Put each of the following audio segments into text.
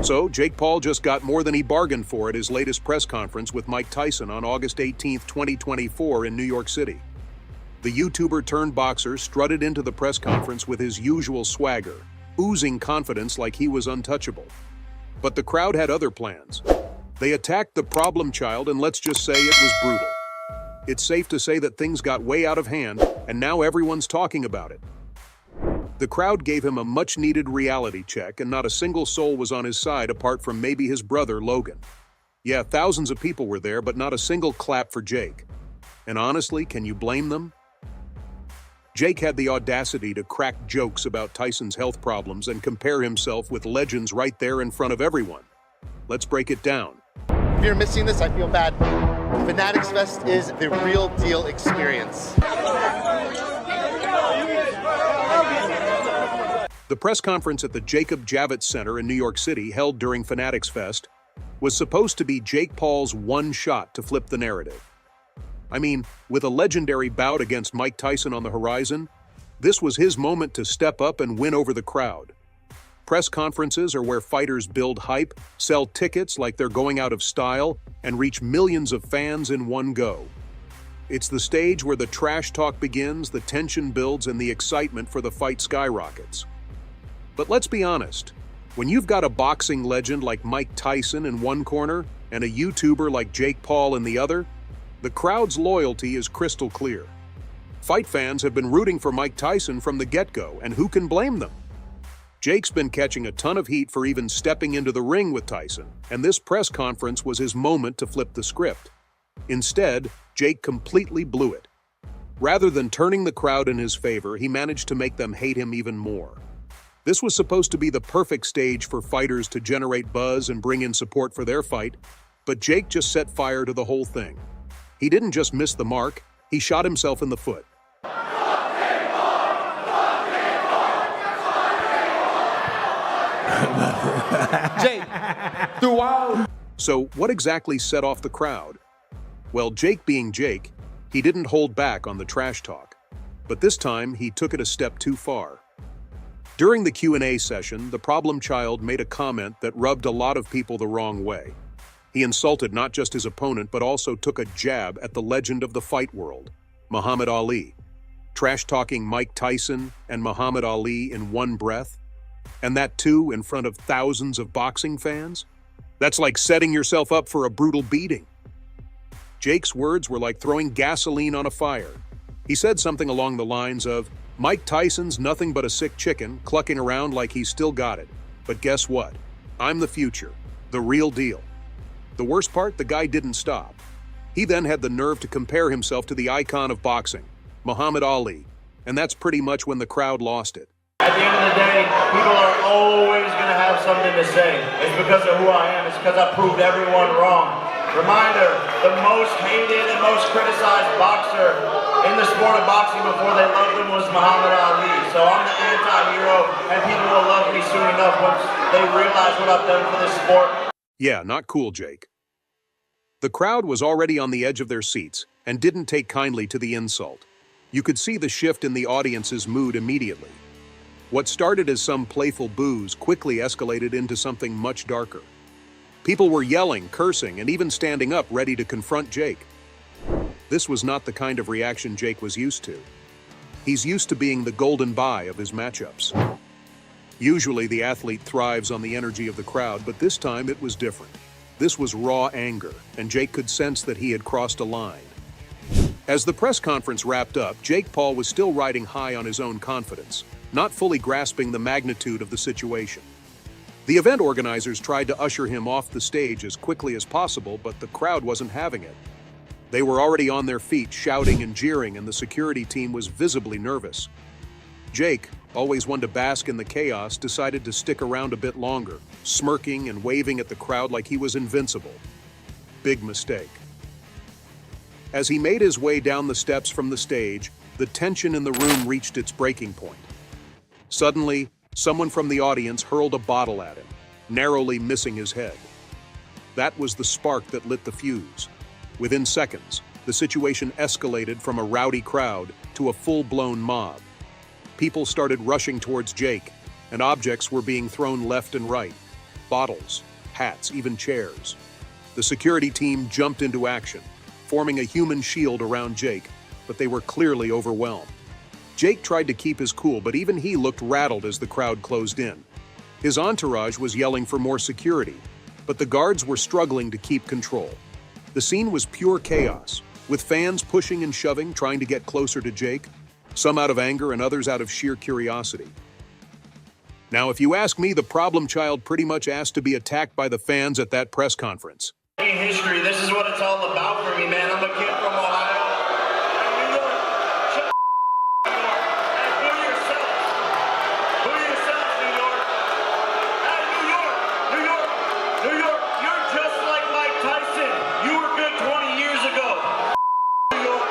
So, Jake Paul just got more than he bargained for at his latest press conference with Mike Tyson on August 18, 2024 in New York City. The YouTuber turned boxer strutted into the press conference with his usual swagger, oozing confidence like he was untouchable. But the crowd had other plans. They attacked the problem child, and let's just say it was brutal. It's safe to say that things got way out of hand, and now everyone's talking about it. The crowd gave him a much-needed reality check, and not a single soul was on his side apart from maybe his brother, Logan. Yeah, thousands of people were there, but not a single clap for Jake. And honestly, can you blame them? Jake had the audacity to crack jokes about Tyson's health problems and compare himself with legends right there in front of everyone. Let's break it down. If you're missing this, I feel bad. Fanatics Fest is the real deal experience. The press conference at the Jacob Javits Center in New York City, held during Fanatics Fest, was supposed to be Jake Paul's one shot to flip the narrative. I mean, with a legendary bout against Mike Tyson on the horizon, this was his moment to step up and win over the crowd. Press conferences are where fighters build hype, sell tickets like they're going out of style, and reach millions of fans in one go. It's the stage where the trash talk begins, the tension builds, and the excitement for the fight skyrockets. But let's be honest, when you've got a boxing legend like Mike Tyson in one corner and a YouTuber like Jake Paul in the other, the crowd's loyalty is crystal clear. Fight fans have been rooting for Mike Tyson from the get-go, and who can blame them? Jake's been catching a ton of heat for even stepping into the ring with Tyson, and this press conference was his moment to flip the script. Instead, Jake completely blew it. Rather than turning the crowd in his favor, he managed to make them hate him even more. This was supposed to be the perfect stage for fighters to generate buzz and bring in support for their fight, but Jake just set fire to the whole thing. He didn't just miss the mark, he shot himself in the foot. Jake, throughout. So what exactly set off the crowd? Well, Jake being Jake, he didn't hold back on the trash talk. But this time, he took it a step too far. During the Q&A session, the problem child made a comment that rubbed a lot of people the wrong way. He insulted not just his opponent, but also took a jab at the legend of the fight world, Muhammad Ali. Trash-talking Mike Tyson and Muhammad Ali in one breath. And that too in front of thousands of boxing fans? That's like setting yourself up for a brutal beating. Jake's words were like throwing gasoline on a fire. He said something along the lines of, Mike Tyson's nothing but a sick chicken, clucking around like he's still got it. But guess what? I'm the future, the real deal. The worst part, the guy didn't stop. He then had the nerve to compare himself to the icon of boxing, Muhammad Ali, and that's pretty much when the crowd lost it. At the end of the day, people are always going to have something to say. It's because of who I am. It's because I proved everyone wrong. Reminder, the most hated and most criticized boxer in the sport of boxing before they loved him was Muhammad Ali. So I'm the anti-hero, and people will love me soon enough once they realize what I've done for this sport. Yeah, not cool, Jake. The crowd was already on the edge of their seats and didn't take kindly to the insult. You could see the shift in the audience's mood immediately. What started as some playful boos quickly escalated into something much darker. People were yelling, cursing, and even standing up ready to confront Jake. This was not the kind of reaction Jake was used to. He's used to being the golden boy of his matchups. Usually the athlete thrives on the energy of the crowd, but this time it was different. This was raw anger, and Jake could sense that he had crossed a line. As the press conference wrapped up, Jake Paul was still riding high on his own confidence, not fully grasping the magnitude of the situation. The event organizers tried to usher him off the stage as quickly as possible, but the crowd wasn't having it. They were already on their feet, shouting and jeering, and the security team was visibly nervous. Jake, always one to bask in the chaos, decided to stick around a bit longer, smirking and waving at the crowd like he was invincible. Big mistake. As he made his way down the steps from the stage, the tension in the room reached its breaking point. Suddenly, someone from the audience hurled a bottle at him, narrowly missing his head. That was the spark that lit the fuse. Within seconds, the situation escalated from a rowdy crowd to a full-blown mob. People started rushing towards Jake, and objects were being thrown left and right. bottles, hats, even chairs. The security team jumped into action, forming a human shield around Jake, but they were clearly overwhelmed. Jake tried to keep his cool, but even he looked rattled as the crowd closed in. His entourage was yelling for more security, but the guards were struggling to keep control. The scene was pure chaos, with fans pushing and shoving, trying to get closer to Jake, some out of anger and others out of sheer curiosity. Now, if you ask me, the problem child pretty much asked to be attacked by the fans at that press conference. In history, this is what it's all about for me, man. I'm a kid from Ohio. And New York, shut New York. And boo yourselves. Boo yourselves, New York. And New York, New York, New York, you're just like Mike Tyson. You were good 20 years ago. New York.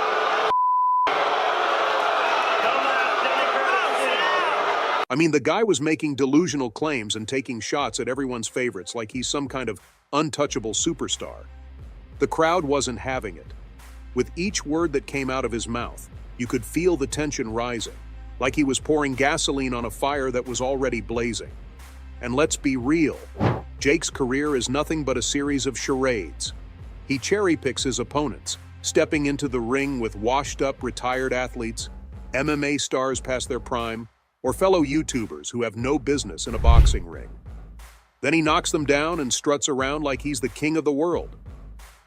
Dumbass Democrats. I mean, the guy was making delusional claims and taking shots at everyone's favorites like he's some kind of untouchable superstar. The crowd wasn't having it. With each word that came out of his mouth, you could feel the tension rising, like he was pouring gasoline on a fire that was already blazing. And let's be real, Jake's career is nothing but a series of charades. He cherry-picks his opponents, stepping into the ring with washed-up retired athletes, MMA stars past their prime, or fellow YouTubers who have no business in a boxing ring. Then he knocks them down and struts around like he's the king of the world.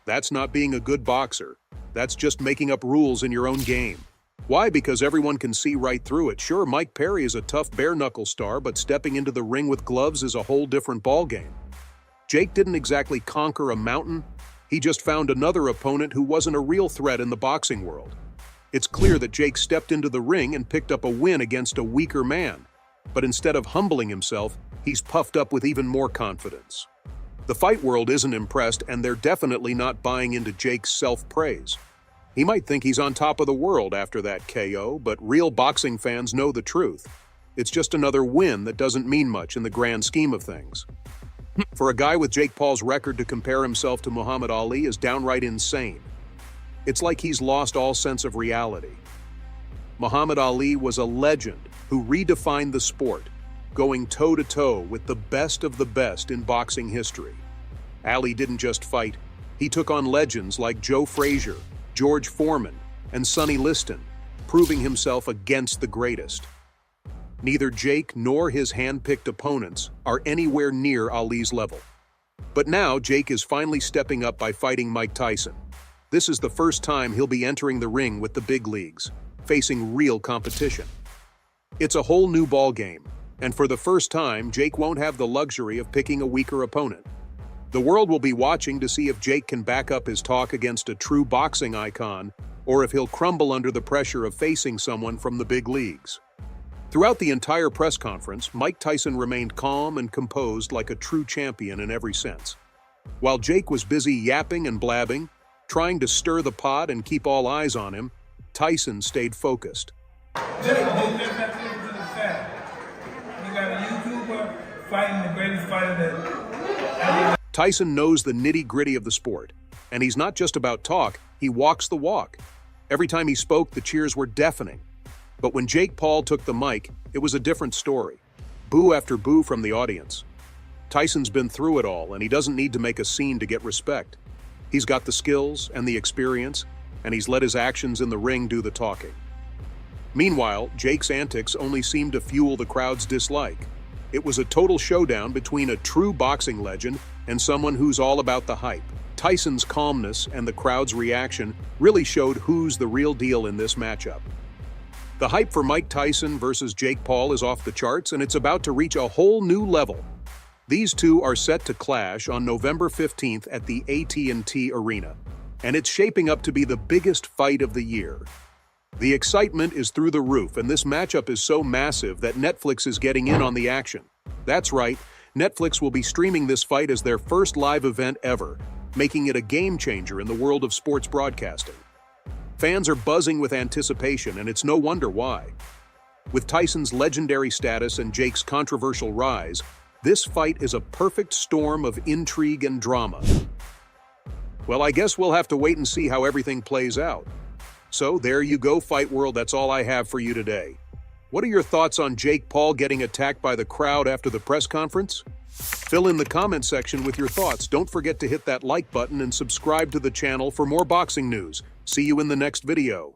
That's not being a good boxer. That's just making up rules in your own game. Why? Because everyone can see right through it. Sure, Mike Perry is a tough bare-knuckle star, but stepping into the ring with gloves is a whole different ballgame. Jake didn't exactly conquer a mountain. He just found another opponent who wasn't a real threat in the boxing world. It's clear that Jake stepped into the ring and picked up a win against a weaker man. But instead of humbling himself, he's puffed up with even more confidence. The fight world isn't impressed, and they're definitely not buying into Jake's self-praise. He might think he's on top of the world after that KO, but real boxing fans know the truth. It's just another win that doesn't mean much in the grand scheme of things. For a guy with Jake Paul's record to compare himself to Muhammad Ali is downright insane. It's like he's lost all sense of reality. Muhammad Ali was a legend who redefined the sport, going toe-to-toe with the best of the best in boxing history. Ali didn't just fight, he took on legends like Joe Frazier, George Foreman, and Sonny Liston, proving himself against the greatest. Neither Jake nor his hand-picked opponents are anywhere near Ali's level. But now Jake is finally stepping up by fighting Mike Tyson. This is the first time he'll be entering the ring with the big leagues, facing real competition. It's a whole new ballgame, and for the first time, Jake won't have the luxury of picking a weaker opponent. The world will be watching to see if Jake can back up his talk against a true boxing icon, or if he'll crumble under the pressure of facing someone from the big leagues. Throughout the entire press conference, Mike Tyson remained calm and composed like a true champion in every sense. While Jake was busy yapping and blabbing, trying to stir the pot and keep all eyes on him, Tyson stayed focused. Jake, you got a YouTuber fighting the greatest fighter that... Tyson knows the nitty-gritty of the sport, and he's not just about talk, he walks the walk. Every time he spoke, the cheers were deafening. But when Jake Paul took the mic, it was a different story. Boo after boo from the audience. Tyson's been through it all, and he doesn't need to make a scene to get respect. He's got the skills and the experience, and he's let his actions in the ring do the talking. Meanwhile, Jake's antics only seemed to fuel the crowd's dislike. It was a total showdown between a true boxing legend and someone who's all about the hype. Tyson's calmness and the crowd's reaction really showed who's the real deal in this matchup. The hype for Mike Tyson versus Jake Paul is off the charts, and it's about to reach a whole new level. These two are set to clash on November 15th at the AT&T Arena, and it's shaping up to be the biggest fight of the year. The excitement is through the roof, and this matchup is so massive that Netflix is getting in on the action. That's right, Netflix will be streaming this fight as their first live event ever, making it a game-changer in the world of sports broadcasting. Fans are buzzing with anticipation, and it's no wonder why. With Tyson's legendary status and Jake's controversial rise, this fight is a perfect storm of intrigue and drama. Well, I guess we'll have to wait and see how everything plays out. So there you go, Fight World, that's all I have for you today. What are your thoughts on Jake Paul getting attacked by the crowd after the press conference? Fill in the comment section with your thoughts. Don't forget to hit that like button and subscribe to the channel for more boxing news. See you in the next video.